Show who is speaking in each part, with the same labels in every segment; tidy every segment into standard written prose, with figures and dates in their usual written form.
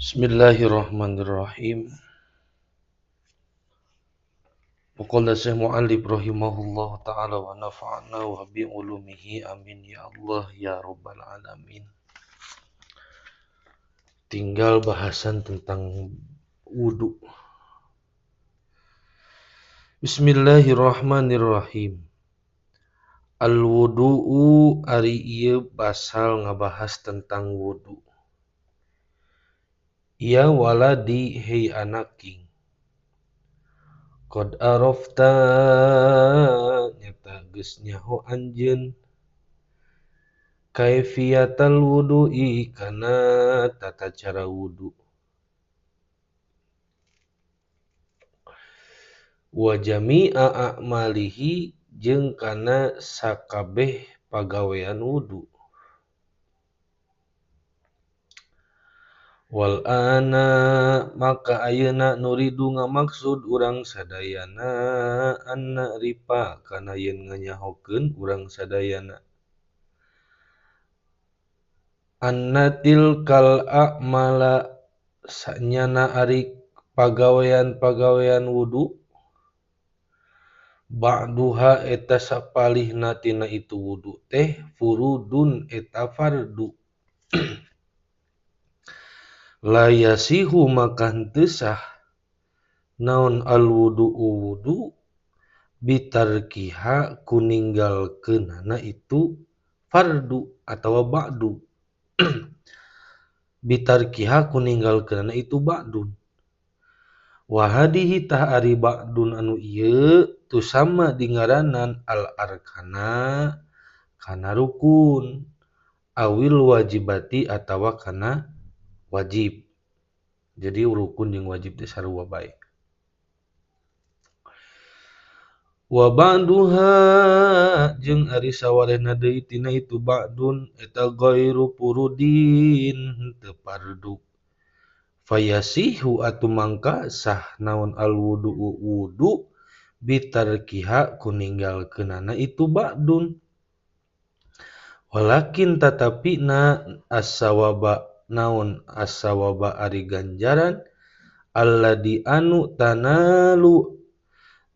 Speaker 1: Bismillahirrahmanirrahim. Wa qala Syekh Mu'allib rahimahullah ta'ala wa nafa'na wa bi ulumihi amin ya Allah ya rabbal alamin. Tinggal bahasan tentang wudu. Bismillahirrahmanirrahim. Al-wudu'u ari ieu basal ngabahas tentang wudu. Ya waladi hei anaking. Qad arafta nyata geus nyaho anjeun kaifiyatal wudu'i kana tata cara wudu. Wa jami'a a'malihi jeung kana sakabeh pagawean wudu. Wal ana maka ayeuna nuridu ngamaksud urang sadayana anna ripa kana yen nganyahokeun urang sadayana anna tilkal a'mala sanyana ari pagawean-pagawean wudu ba'duha eta sapalihna tina itu wudu teh furudun eta fardu. La yasihu maka henteu sah naon al wudu'u wudu bitarkiha kuninggalkeunana itu fardu atawa ba'du. Bitarkiha kuninggalkeunana itu ba'dun. Wa hadihi tah ari ba'dun anu ieu tusamma dingaranan al arkana kana rukun awil wajibati atawa kana wajib. Jadi rukun jeung wajib teh sarua bae. Wa ba'duha jeung ari sawarehna deui tina itu ba'dun eta ghairu furudin henteu fardu. Fayasihu atu mangka sah naon al wudu'u wudu bitarkiha kuninggalkeunana itu ba'dun. Walakin tatapina as-sawaba naon as-sawaba ari ganjaran alladzi anu tanalu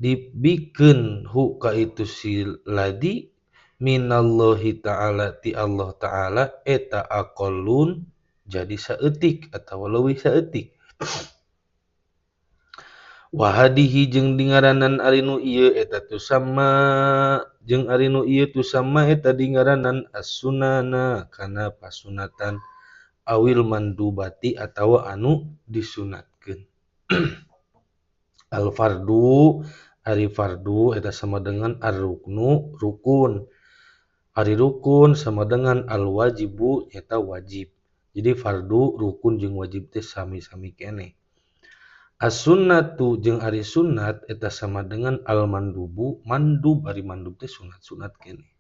Speaker 1: dibikeun hu ka itu si ladi minallahi ta'ala ti Allah ta'ala eta aqallun jadi saeutik atawa leuwih saeutik. Wa hadihi jeung dingaranan ari nu ieu eta tusamma jeung ari nu ieu tusamma eta dingaranan as-sunana kana pasunatan awil mandubati atawa anu disunatkeun. Al fardu ari fardu eta sama dengan ar-ruknu rukun. Ari rukun sama dengan al wajibu eta wajib. Jadi fardu, rukun jeung wajib teh sami-sami keneh. As-sunnatu jeung ari sunnat eta sama dengan al mandubu, mandub ari mandub teh sunat-sunat keneh.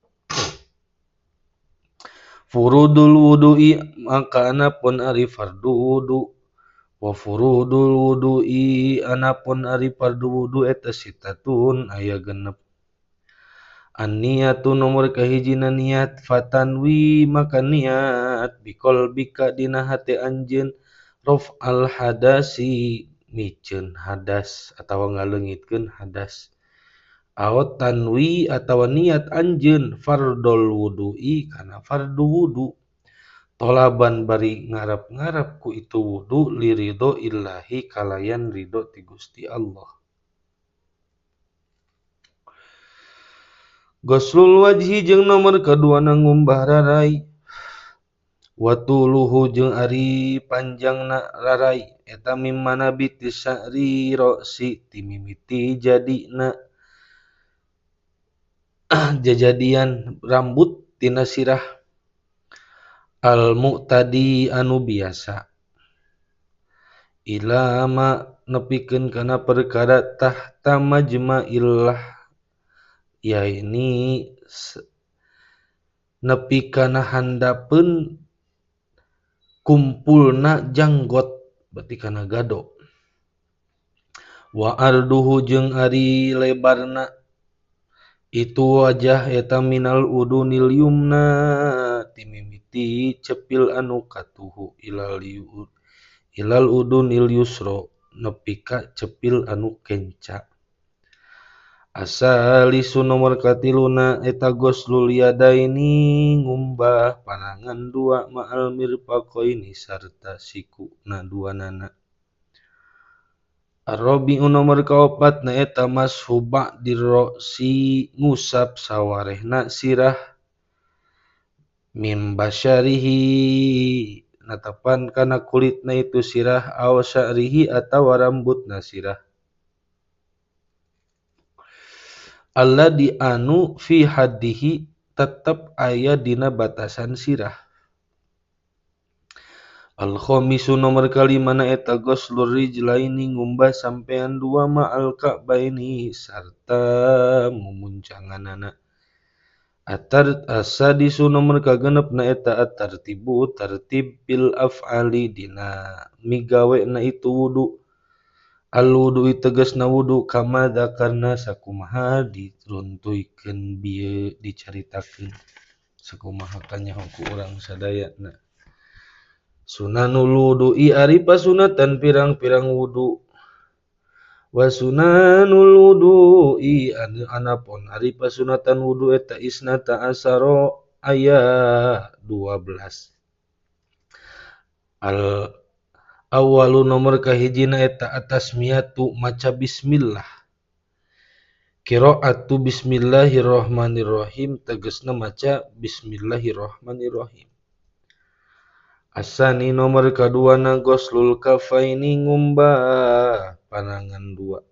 Speaker 1: Furudul wudu'i maka anapun ari fardu wudu. Wa furudul wudu'i anapun ari fardu wudu eta sitatun aya genep. An-niyatu nomor kahijina niat fatanwi maka niat biqalbika dina hate anjeun raf'al hadasi miceun hadas atawa ngaleungitkeun hadas. Aw tanwi atawa niat anjeun fardol wudu'i kana fardu wudu. Tolaban bari ngarap-ngarap ku itu wudu li ridho illahi kalayan ridho ti Gusti Allah. Ghuslul wajhi jeung nomor kaduana ngumbah rarai. Watuluhu jeung ari panjangna rarai eta mimmana biti sya'ri ra'si ti mimiti jadina jajadian rambut tina sirah al mu'tadi anu biasa ila ma nepikeun kana perkara tahta majma'illah yaini nepi kana handapeun kumpulna janggot berarti kana gado. Wa arduhu jeung ari lebarna itu wajah eta minal udunil yumna ti mimiti cepil anu katuhu ilal udunil yusra nepi ka cepil anu kenca. Asalisu nomor katiluna eta goslul yadaini ngumbah panangan dua ma'al mirfaqaini sarta sikuna duanana. Ar-rabi'u nomor kaopatna eta mashu ba'dir ra'si ngusap sawarehna sirah min basyarihi natapan kana kulitna itu sirah aw sya'rihi atawa rambutna sirah. Alladzi anu fi haddihi tetep aya dina batasan sirah. Al-khamisu nomor kalimana eta ghuslur rijlaini ngumbah sampean dua ma'al ka'baini sarta mumuncanganana. As-sadisu nomor kagenepna eta at-tartibu tartib bil af'ali dina migawena itu wudu. Al-wudu tegasna wudu kama dzakarna sakumaha diruntuykeun bieu dicaritakeun sakumaha kanyaho ku urang sadayana. Sunanul wudu'i ari pasunatan pirang-pirang wudu. Wa sunanul wudu'i anapun ari pasunatan wudu eta isnata asaro aya 12. Awalu nomor kahijina eta atasmiyatu maca bismillah. Qiraatu bismillahirrahmanirrahim tegasna maca bismillahirrahmanirrahim. Asani nomor kaduana ghuslul kafaini ngumbah panangan dua.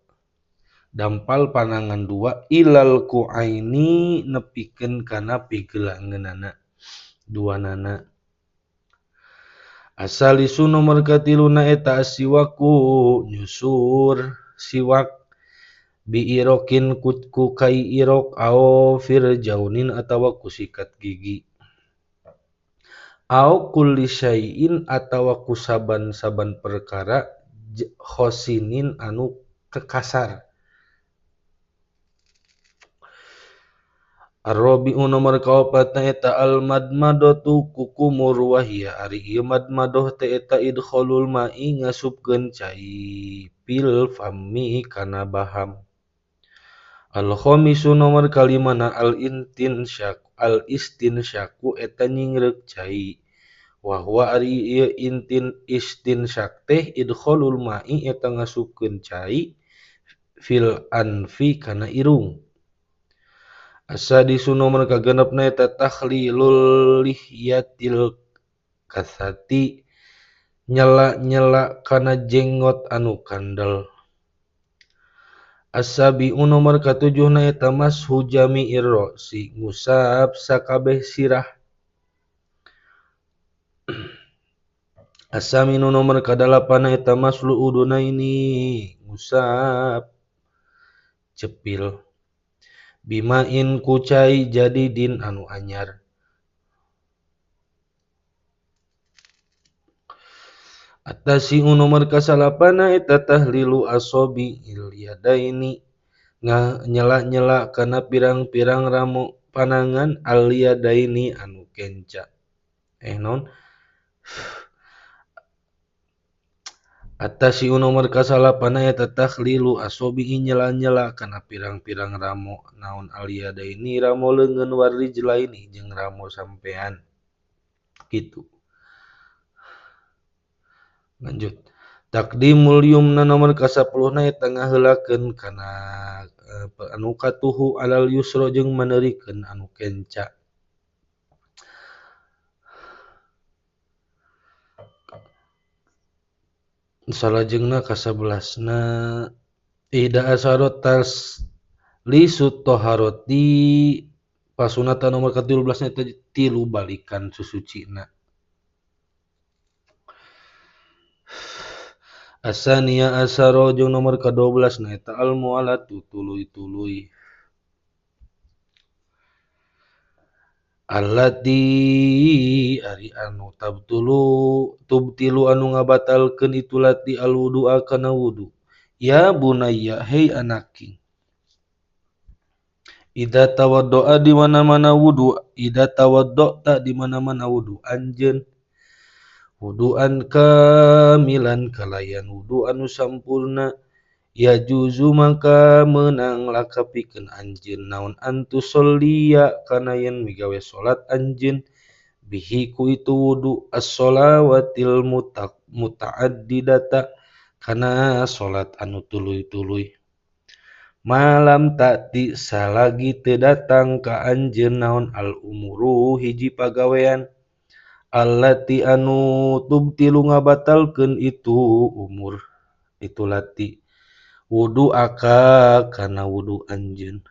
Speaker 1: Dampal panangan dua ilal ku'aini nepikeun kana pigelangeunana duanana. Asalisu nomor katiluna eta asiwaku nyusur siwak biirokin ku kai irok au firjaunin atawa ku sikat gigi au kulli syai'in atawa ku saban-saban perkara khosinin anu kekasar. Ar-rabi'u nomor kaopatna eta al-madmadatu kukumur wahia ari ieu madmadoh teh eta idkhalul ma'i ngasupkeun cai fil fammi kana baham. Al-khamisu nomor kalimana al-istinsyaku eta nyingreuk cai. Wa huwa ari ieu istinsyak teh idkhalul ma'i eta ngasupkeun cai fil anfi kana irung. Asadisu nomor kagenepna eta takhlilul lihyatil kasati nyela-nyela kana jenggot anu kandel. Asabi'u nomor katujuhna eta mashu jami'ir ra'si ngusap sakabeh sirah. Asaminu nomor kadalapana eta maslu udunaini ngusap cepil. Bimain ku cai jadidin anu anyar. Atasi'u nomor kasalapana eta tahlilu asobi il yadaini nyela-nyela kana pirang-pirang ramo panangan al yadaini anu kenca. Naon? Atasi'u nomor kasalapana eta takhlilu asobi nyela-nyela kana pirang-pirang ramo naon aliyadaini ramo leungeun warijlaini jeung ramo sampean. Kitu. Lanjut. Taqdimul yumna nomor ka-10 eta ngaheulakeun kana anu katuhu alal yusra jeung maneurikeun anu kenca. Salajengna ka-11na ida asarot tas lisut toharoti pasunatan nomor ka-13 eta 3 balikan susucina. Asania asaro jeung nomor ka-12 na eta al-mu'alatu tuluy-tuluy. Allati ari anu tubtilu anu ngabatalkeun itu lati al-wudu'a kana wudu. Ya bunayya hei anaki. Idza tawaddo'a di mana-mana wudu, idza tawadda'ta di mana-mana wudu anjeun wuduan kamilan kalayan wudu anu sampurna ya juzu maka menang laka pikeun anjeun naon antu sholia kana yen migawe salat anjeun bihi ku itu wudu as-sholawatil muta'addidata kana salat anu tuluy-tuluy malam takti salagi teu datang ka anjeun naon al umuru hiji pagawean allati anu tubtilu ngabatalkeun itu umur itu lati wudu aka kana wudu anjeun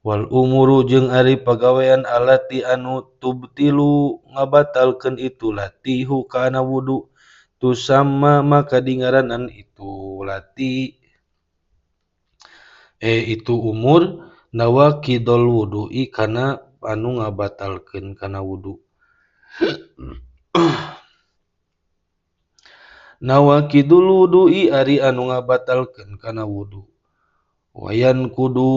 Speaker 1: wal umuru jeung ari pagawean allati anu tubtilu ngabatalkeun itu latihu kana wudu tusamma maka dingaranan itu lati itu umur nawaqidul wudu'i kana anu ngabatalkeun kana wudu nawaqidul wudu'i ari anu ngabatalkeun kana wudu wayan kudu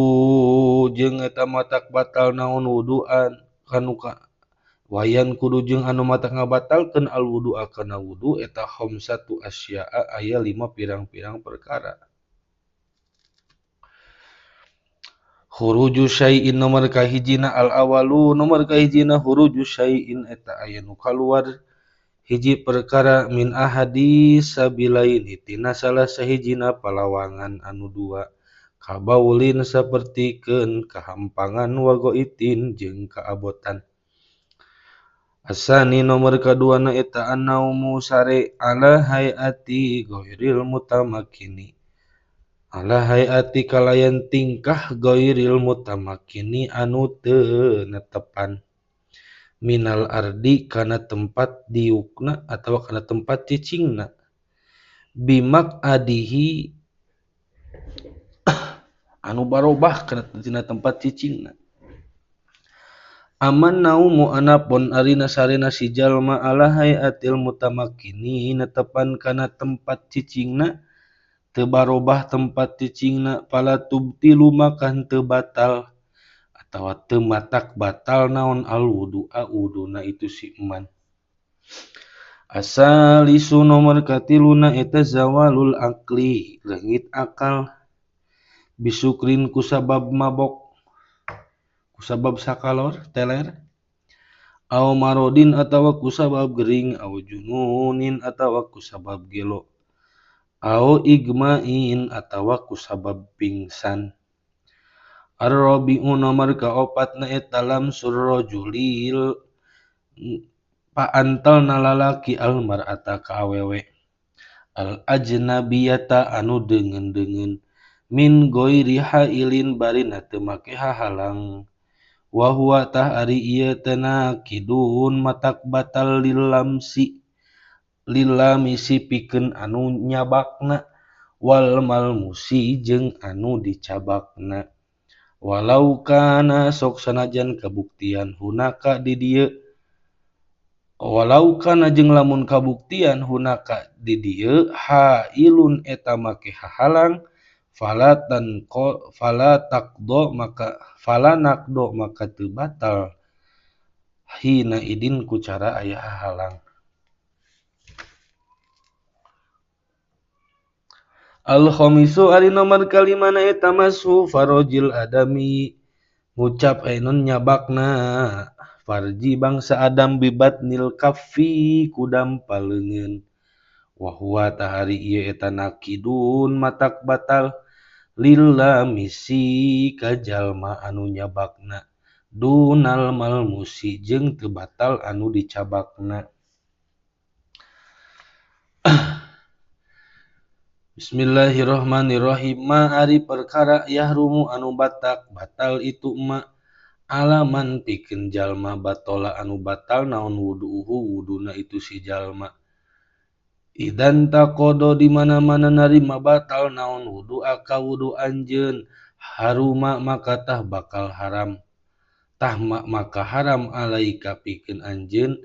Speaker 1: jeung eta matak batal naon wuduan kanu wayan kudu jeung anu matak ngabatalkeun al wudu'a kana wudu eta khamsatu asya'a aya 5 pirang-pirang perkara khuruju syai'in nomor kahijina al awalu nomor kahijina khuruju syai'in eta aya nu kaluar hiji perkara min ahadis sabilaini tina salah sahijina palawangan anu dua kabaulin sapertikeun kahampangan wa goitin jeung kaabotan asani nomor kaduana eta annaumu sare ala hayati ghairil mutamakkini ala hayati kalayan tingkah ghairil mutamakkini anu teu netepan minal ardi kana tempat diukna atawa kana tempat cicingna bimak adihi anu barobah kana tina tempat cicingna aman naumu anapun arina sarena si jalma ala hayatil mutamakkini netepan kana tempat cicingna teu barobah tempat cicingna pala tubtilu maka henteu batal atawa teu matak batal naon al wudu'a wuduna itu si eman asalisu nomor katiluna eta zawalul akli leungit akal bisukrin kusabab mabok kusabab sakalor teler aw marodin atawa kusabab gering aw jununin atawa kusabab gelo aw igmain atawa kusabab pingsan ar-rabi'u nomor kaopatna eta lamsur rajulil paantalna lalaki al mar'ata ka awewe al ajnabiyata anu deungeun-deungeun min ghairi hailin barina teu make hahalang wa huwa tah ari ieu teh nakidun matak batal lilamisi pikeun anu nyabakna wal malmusi jeung anu dicabakna walau kana sok sanajan kabuktian hunaka di dieu walau kana jeung lamun kabuktian hunaka di dieu hailun eta make hahalang fala nakdo maka teu batal hina idin ku cara aya hahalang al khamisu ari nomor kalimana eta mashu farojil adami ngucap ainun nyabakna farji bangsa adam bibatnil kaffi kudam paleungeun wa huwa tahari ieu eta nakidun matak batal lilamisi ka jalma anu nyabakna dunal malmusi jeung teu batal anu dicabakna Bismillahirrahmanirrahim ma ari perkara yahrumu anu batal itu ma alaman pikeun jalma batola anu batal naon wudu'uhu wuduna itu si jalma idan taqodo di mana-mana narima batal naon wudu'a ka wudu anjeun haruma maka tah bakal haram tah maka haram alaika pikeun anjeun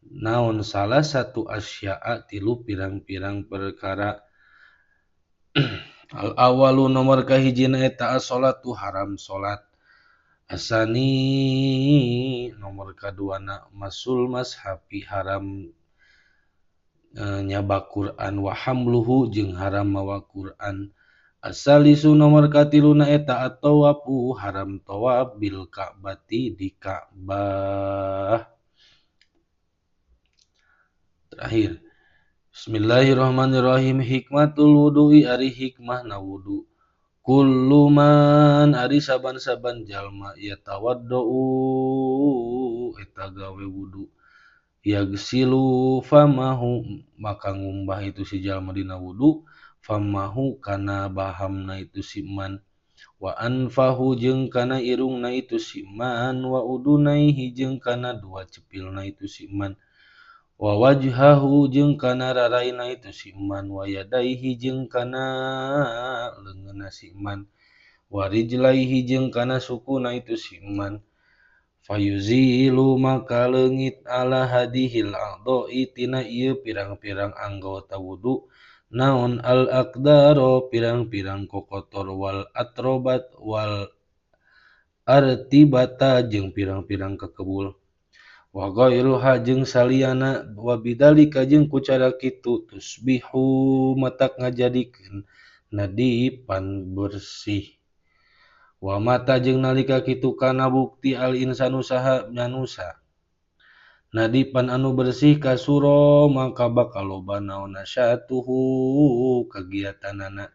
Speaker 1: naon salah satu asya'a tilu pirang-pirang perkara al awalu nomor kahijina eta as-sholatu haram salat asani nomor kaduana masul mashafi haram nyaba Quran wa hamluhu jeung haram mawa Quran. Asalisu nomor katiluna eta at-tawafu haram tawaf bil Ka'bati di Ka'bah. Terakhir. Bismillahirrahmanirrahim. Hikmatul wudu'i ari hikmahna wudu. Kullu man ari saban-saban jalma yatawaddau eta gawe wudu. Yagsilu famahu maka ngumbah itu si jalma dina wudu famahu kana bahamna itu si man wa anfahu jeung kana irungna itu si man wa udunaihi jeung kana dua cepilna itu si man wa wajhahu jeung kana raraina itu si man wa yadaihi jeung kana leungeunna si man wa rijlaihi jeung kana sukuna itu si man fayuzilu maka leungit ala hadihil a'dha'i tina ieu pirang-pirang anggota wudu naon al aqdaro pirang-pirang kokotor wal atrobat wal artibata jeung pirang-pirang kekebul wa ghairuha jeung saliyana wa bidzalika jeung ku cara kitu tusbihu matak ngajadikeun nadipan bersih wa mata jeung nalika kitu kana bukti al insanu saha manusa nadipan anu bersih kasuro maka bakal loba naon nasyatuhu kagiatanana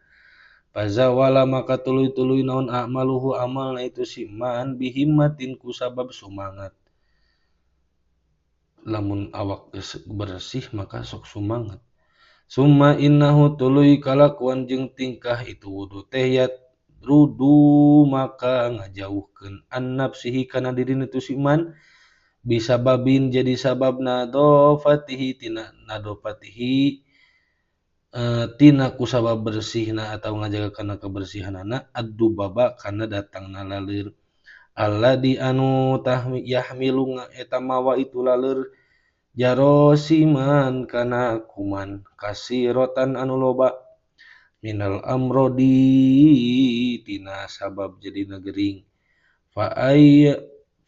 Speaker 1: fazawala maka tuluy-tuluy naon amaluhu amalna itu si man bihimmatin ku sabab sumangat lamun awak bersih maka sok sumangat summa innahu tuluy kalakuan jeung tingkah itu wudu teh ya rudu maka ngajauhkeun an nafsihi kana dirina tu si man bisa babin jadi sabab nadofatihi tina nadofatihi tina ku sabab bersihna atau ngajaga kana kebersihanana ad-dubaba kana datangna laleur alladzi anu yahmilu eta mawa itu laleur jarosiman kana kuman kasirotan anu loba minal amrodi tina sabab jadi negering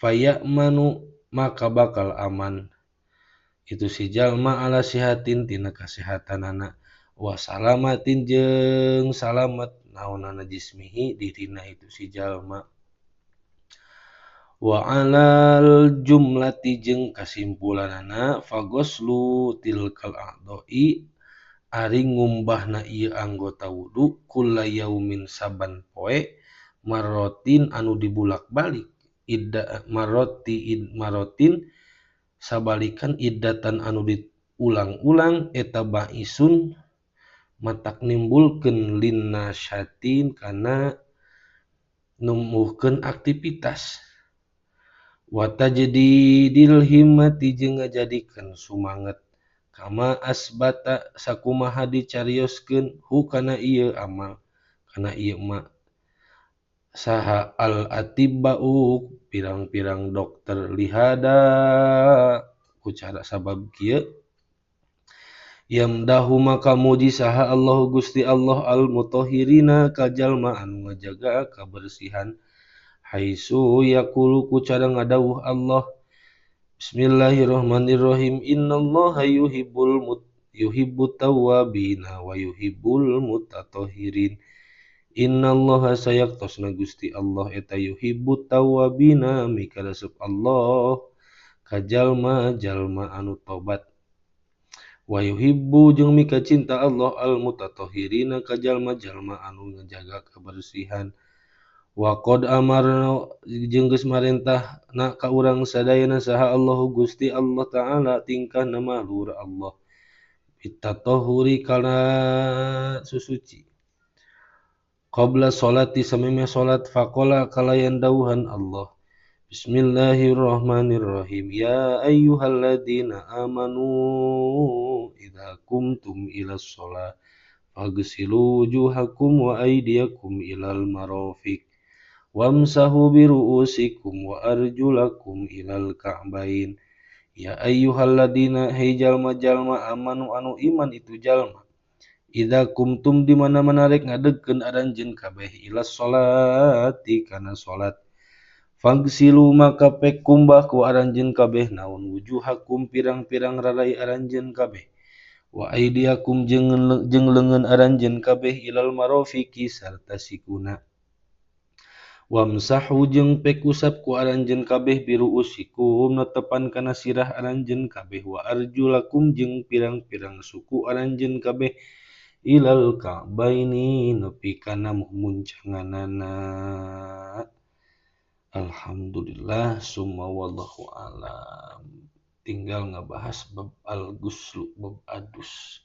Speaker 1: fayamanu maka bakal aman itu si jalma ala sihatin tina kasehatanana wa salamatin jeung salamet naonana jismihi dirina itu si jalma wa alal jumlati jeung kasimpulanana fagoslu tilkal a'dha'i ari ngumbahna ieu anggota wudu kulla yaumin saban poe marotin anu dibulak-balik marotin sabalikan iddatan anu diulang-ulang eta ba'isun matak nimbulkeun linnasyatin kana numbuhkeun aktivitas wa tajdidil himmati jeung ngajadikeun sumanget kama asbata sakumaha dicarioskeun hu kana ieu amal kana ieu ma saha al atibba'u pirang-pirang dokter lihada ku cara sabab kieu yamdahu maka muji saha Allah Gusti Allah al mutahhirina ka jalma anu ngajaga kabersihan haitsu yaqulu ku cara ngadawuh Allah Bismillahirrahmanirrahim innallaha yuhibbut tawwabina wa yuhibbul mutatahhirin innallaha sayaktosna Gusti Allah eta yuhibbut tawwabina mikaresep Allah ka jalma-jalma anu tobat wa yuhibbu jeung mika cinta Allah al mutatahhirina ka jalma-jalma anu ngajaga kebersihan wa qad amarna jeung geus marentahna ka urang sadayana saha Allah Gusti Allah taala tingkahna mahlur Allah bitatahhuri kana susuci qabla sholati samemeh salat faqala kalayan dawuhan Allah Bismillahirrahmanirrahim ya ayyuhalladzina amanu idza qumtum ilas shalah faghsilu wujuhakum wa aydiyakum ilal marafiq wamsahu biru'usikum wa arjulakum ilal ka'bain ya ayyuhalladzina hai jalma-jalma amanu anu iman itu jalma idza kumtum di mana-mana rek ngadegkeun aranjeun kabeh ilas sholati kana salat fagsilu maka pek kumbah ku aranjeun kabeh naon wujuhakum pirang-pirang rarai aranjeun kabeh wa aidiakum jeung leungeun aranjeun kabeh ilal marafiqi sarta sikuna. Wamsahu jeung pek usap ku aranjeun kabeh biruusikum netepan kana sirah aranjeun kabeh wa arjulakum jeung pirang-pirang suku aranjeun kabeh ilal ka'baini nepi kana muncanganana. Alhamdulillah summa wallahu alam. Tinggal ngabahas bab al-ghuslu, bab adus.